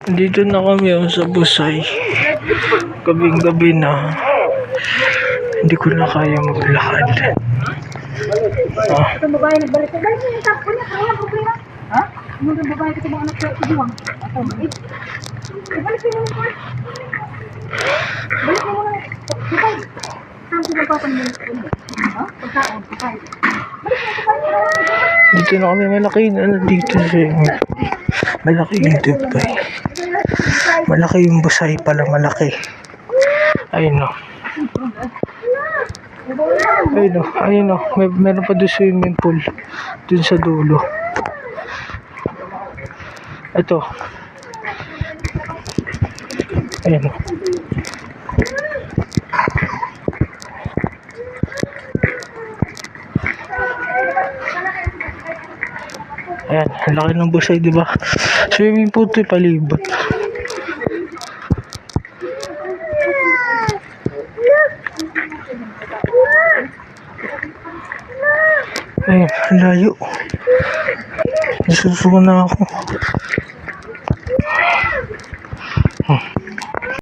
Dito na kami sa Busay. Gabing-gabi na. Hindi ko na kaya maglakad. Itong babae nagbalik. Balik mo yung tapo niya. Kaya problema. Ha? Yung babae kasi mga anak ko buwang. Balik mo yung po. Balik mo muna. Sipay. Saan sila pa kung ha? Pagkaon. Sipay. Balik mo sipay. Dito na kami malaki. Ano dito siya? Malaki yung Dubai. Malaki yung Busay pala. Malaki. Ayun o. Ayun o. Meron pa doon swimming pool. Doon sa dulo. Ito. Ayun o. Ayan, ang laki ng Busay, di ba? Swimming pool ito palibot. Ayun, ang layo. Nasusuka na ako.